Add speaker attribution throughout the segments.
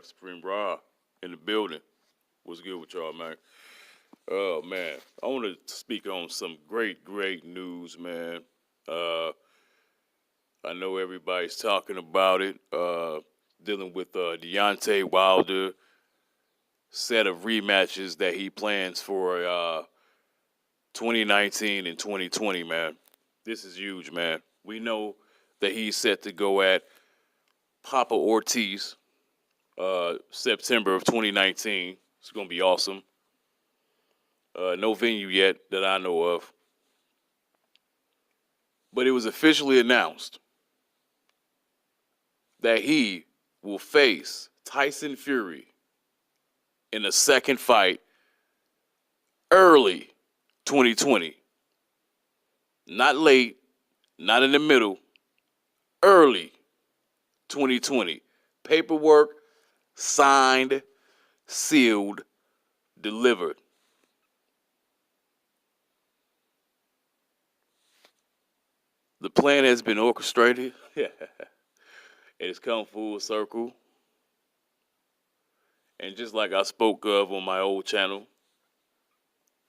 Speaker 1: Supreme Raw in the building. What's good with y'all, man? Oh, man. I want to speak on some great news, man. I know everybody's talking about it, dealing with Deontay Wilder set of rematches that he plans for 2019 and 2020, man. This is huge, man. We know that he's set to go at Papa Ortiz September of 2019. It's going to be awesome. No venue yet that I know of. But it was officially announced that he will face Tyson Fury in a second fight early 2020. Not late, not in the middle, early 2020. Paperwork signed, sealed, delivered. The plan has been orchestrated. It has come full circle. And just like I spoke of on my old channel,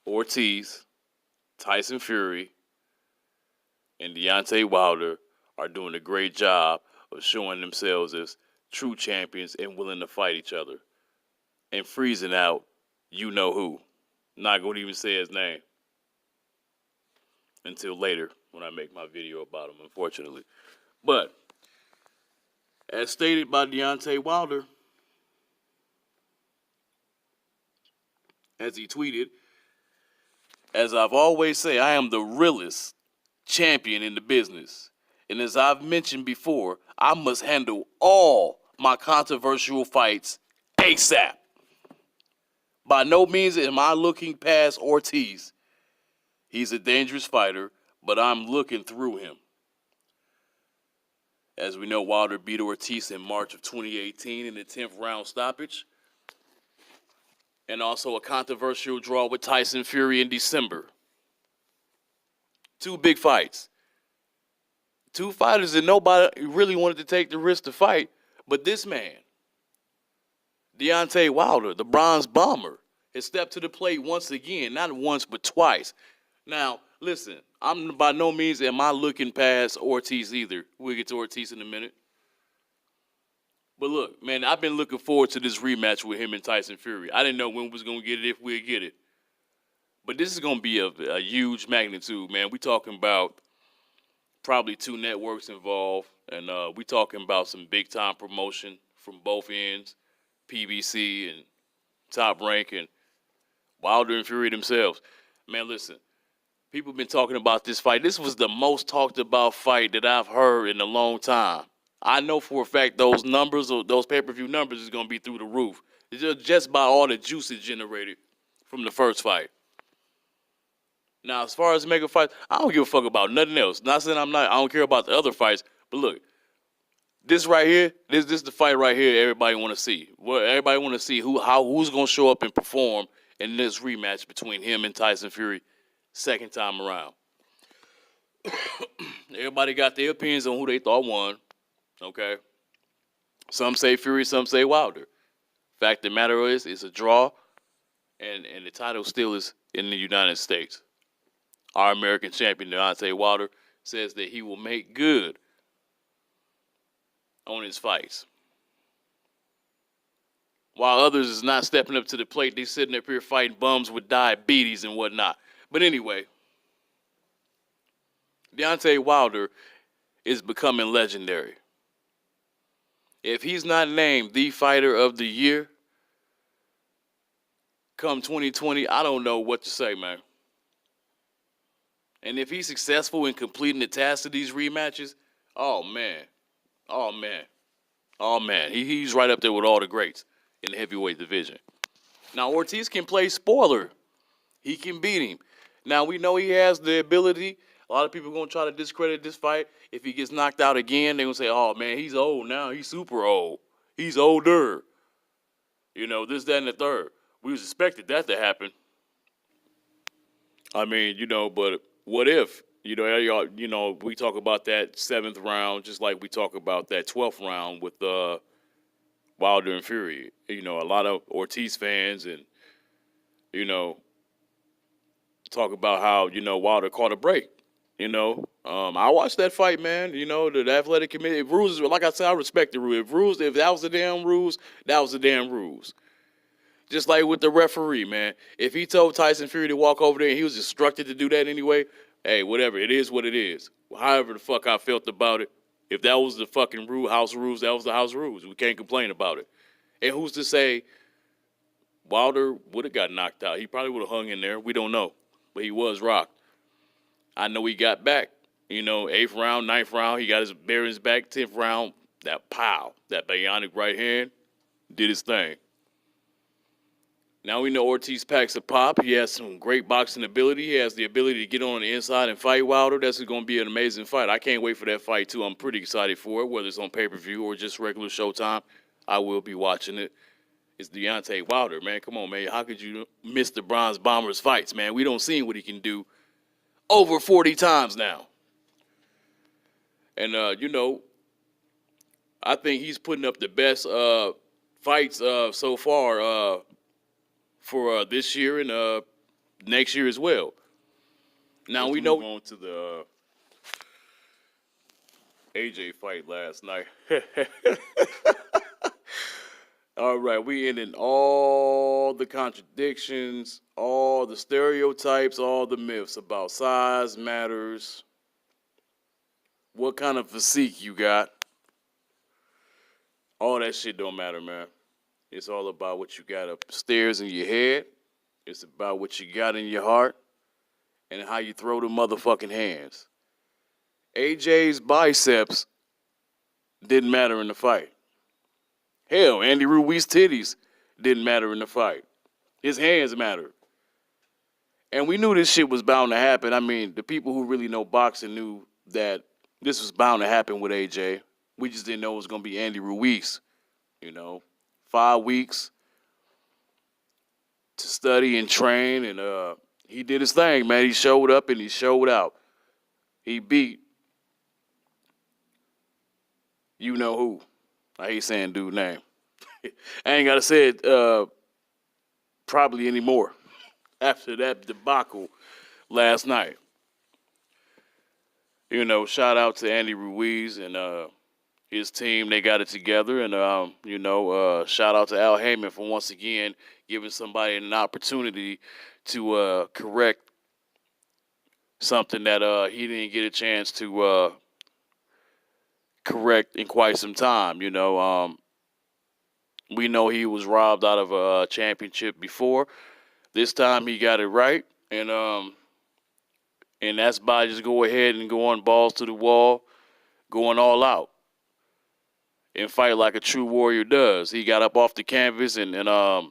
Speaker 1: Ortiz, Tyson Fury, and Deontay Wilder are doing a great job of showing themselves as true champions and willing to fight each other. And freezing out you know who. Not going to even say his name until later when I make my video about him, unfortunately. But, as stated by Deontay Wilder, as he tweeted, as I've always said, I am the realest champion in the business. And as I've mentioned before, I must handle all my controversial fights ASAP. By no means am I looking past Ortiz. He's a dangerous fighter, but I'm looking through him. As we know, Wilder beat Ortiz in March of 2018 in the 10th round stoppage. And also a controversial draw with Tyson Fury in December. Two big fights. Two fighters that nobody really wanted to take the risk to fight. But this man, Deontay Wilder, the Bronze Bomber, has stepped to the plate once again. Not once, but twice. Now, listen, I'm by no means am I looking past Ortiz either. We'll get to Ortiz in a minute. But look, man, I've been looking forward to this rematch with him and Tyson Fury. I didn't know when we was going to get it, if we'd get it. But this is going to be a huge magnitude, man. We talking about probably two networks involved. And we talking about some big-time promotion from both ends. PBC and Top Rank and Wilder and Fury themselves. Man, listen. People have been talking about this fight. This was the most talked about fight that I've heard in a long time. I know for a fact those numbers, or those pay-per-view numbers, is going to be through the roof. It's just by all the juice it generated from the first fight. Now, as far as mega fights, I don't give a fuck about nothing else. Not saying I don't care about the other fights, but look, this right here, this is the fight right here everybody want to see. Well, everybody want to see who's going to show up and perform in this rematch between him and Tyson Fury second time around. Everybody got their opinions on who they thought won. Okay. Some say Fury, some say Wilder. Fact of the matter is, it's a draw, and the title still is in the United States. Our American champion, Deontay Wilder, says that he will make good on his fights. While others is not stepping up to the plate, they sitting up here fighting bums with diabetes and whatnot. But anyway, Deontay Wilder is becoming legendary. If he's not named the fighter of the year come 2020, I don't know what to say, man. And if he's successful in completing the task of these rematches, oh, man. He's right up there with all the greats in the heavyweight division. Now, Ortiz can play spoiler. He can beat him. Now, we know he has the ability. A lot of people are going to try to discredit this fight. If he gets knocked out again, they're going to say, oh, man, he's old now. He's super old. He's older. You know, this, that, and the third. We was expected that to happen. I mean, you know, but what if? You know, we talk about that 7th round just like we talk about that 12th round with Wilder and Fury. You know, a lot of Ortiz fans and, you know, talk about how, you know, Wilder caught a break. You know, I watched that fight, man. You know, the athletic committee. If rules, like I said, I respect the rules. If that was the damn rules, that was the damn rules. Just like with the referee, man. If he told Tyson Fury to walk over there and he was instructed to do that anyway, hey, whatever. It is what it is. However the fuck I felt about it, if that was the fucking house rules, that was the house rules. We can't complain about it. And who's to say Wilder would have got knocked out? He probably would have hung in there. We don't know. But he was rocked. I know he got back. You know, 8th round, 9th round, he got his bearings back. 10th round, that pow, that bionic right hand did his thing. Now we know Ortiz packs a pop. He has some great boxing ability. He has the ability to get on the inside and fight Wilder. That's going to be an amazing fight. I can't wait for that fight, too. I'm pretty excited for it, whether it's on pay-per-view or just regular Showtime. I will be watching it. It's Deontay Wilder, man. Come on, man. How could you miss the Bronze Bomber's fights, man? We don't see what he can do over 40 times now. And, you know, I think he's putting up the best fights so far for this year and next year as well. Now we know on to the AJ fight last night. All right, we ended all the contradictions, all the stereotypes, all the myths about size matters, what kind of physique you got. All that shit don't matter, man. It's all about what you got upstairs in your head. It's about what you got in your heart and how you throw the motherfucking hands. AJ's biceps didn't matter in the fight. Hell, Andy Ruiz titties didn't matter in the fight. His hands mattered. And we knew this shit was bound to happen. I mean, the people who really know boxing knew that this was bound to happen with AJ. We just didn't know it was going to be Andy Ruiz. You know, 5 weeks to study and train, and he did his thing, man. He showed up and he showed out. He beat you know who. I hate saying dude name. I ain't got to say it probably anymore after that debacle last night. You know, shout out to Andy Ruiz and his team. They got it together. And, you know, shout out to Al Heyman for once again giving somebody an opportunity to correct something that he didn't get a chance to correct in quite some time. You know, we know he was robbed out of a championship before. This time he got it right. And that's by just go ahead and go on balls to the wall, going all out, and fight like a true warrior does. He got up off the canvas and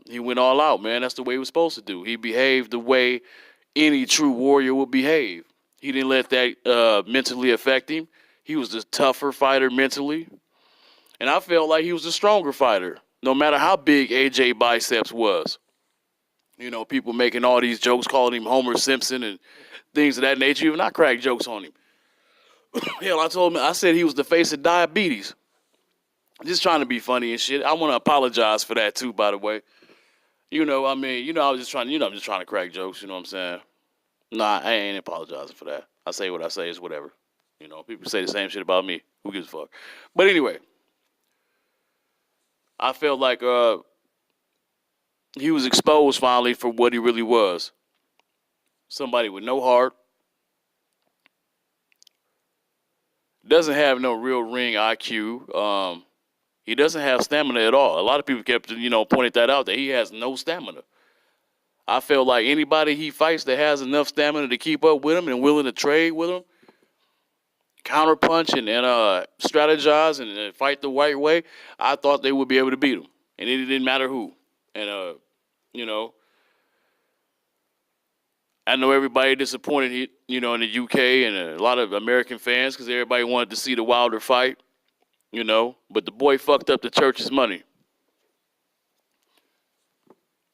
Speaker 1: he went all out, man. That's the way he was supposed to do. He behaved the way any true warrior would behave. He didn't let that mentally affect him. He was the tougher fighter mentally. And I felt like he was the stronger fighter, no matter how big AJ biceps was. You know, people making all these jokes, calling him Homer Simpson and things of that nature. Even I cracked jokes on him. Hell, I said he was the face of diabetes. Just trying to be funny and shit. I want to apologize for that too, by the way. You know, I mean, you know, I'm just trying to crack jokes, you know what I'm saying? Nah, I ain't apologizing for that. I say what I say, it's whatever. You know, people say the same shit about me. Who gives a fuck? But anyway, I felt like he was exposed finally for what he really was. Somebody with no heart. Doesn't have no real ring IQ. He doesn't have stamina at all. A lot of people kept, you know, pointing that out, that he has no stamina. I felt like anybody he fights that has enough stamina to keep up with him and willing to trade with him, counterpunch and strategize and fight the right way, I thought they would be able to beat him. And it didn't matter who. And, you know, I know everybody disappointed, you know, in the UK and a lot of American fans because everybody wanted to see the Wilder fight, you know. But the boy fucked up the church's money.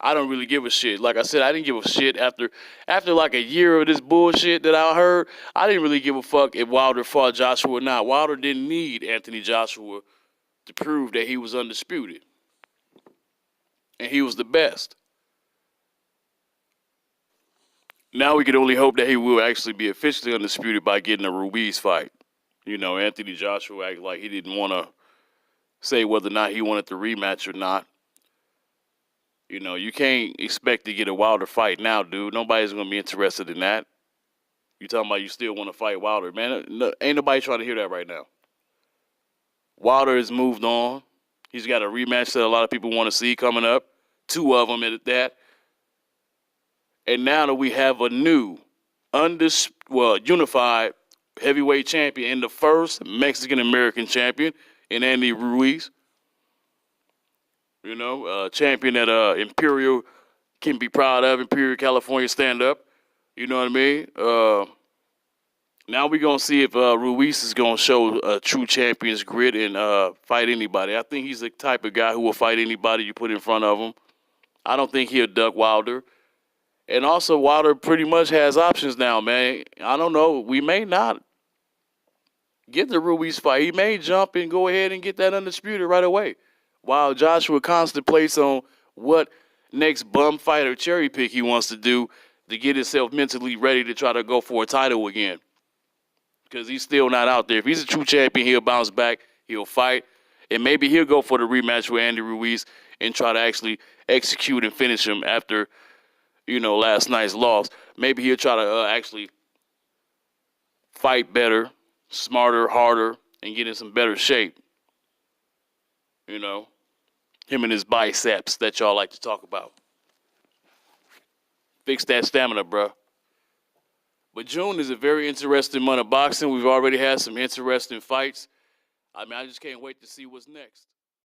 Speaker 1: I don't really give a shit. Like I said, I didn't give a shit after like a year of this bullshit that I heard. I didn't really give a fuck if Wilder fought Joshua or not. Wilder didn't need Anthony Joshua to prove that he was undisputed. and he was the best. Now we can only hope that he will actually be officially undisputed by getting a Ruiz fight. You know, Anthony Joshua acted like he didn't want to say whether or not he wanted the rematch or not. You know, you can't expect to get a Wilder fight now, dude. Nobody's going to be interested in that. You talking about you still want to fight Wilder. Man, no, ain't nobody trying to hear that right now. Wilder has moved on. He's got a rematch that a lot of people want to see coming up. 2 of them at that. And now that we have a new, unified heavyweight champion and the first Mexican-American champion in Andy Ruiz. You know, champion that Imperial can be proud of, Imperial California stand-up. You know what I mean? Now we're going to see if Ruiz is going to show a true champion's grit and fight anybody. I think he's the type of guy who will fight anybody you put in front of him. I don't think he'll duck Wilder. And also, Wilder pretty much has options now, man. I don't know. We may not get the Ruiz fight. He may jump and go ahead and get that undisputed right away. While Joshua contemplates on what next bum fight or cherry pick he wants to do to get himself mentally ready to try to go for a title again. Because he's still not out there. If he's a true champion, he'll bounce back, he'll fight, and maybe he'll go for the rematch with Andy Ruiz and try to actually execute and finish him after, you know, last night's loss. Maybe he'll try to actually fight better, smarter, harder, and get in some better shape. You know, him and his biceps that y'all like to talk about. Fix that stamina, bro. But June is a very interesting month of boxing. We've already had some interesting fights. I mean, I just can't wait to see what's next.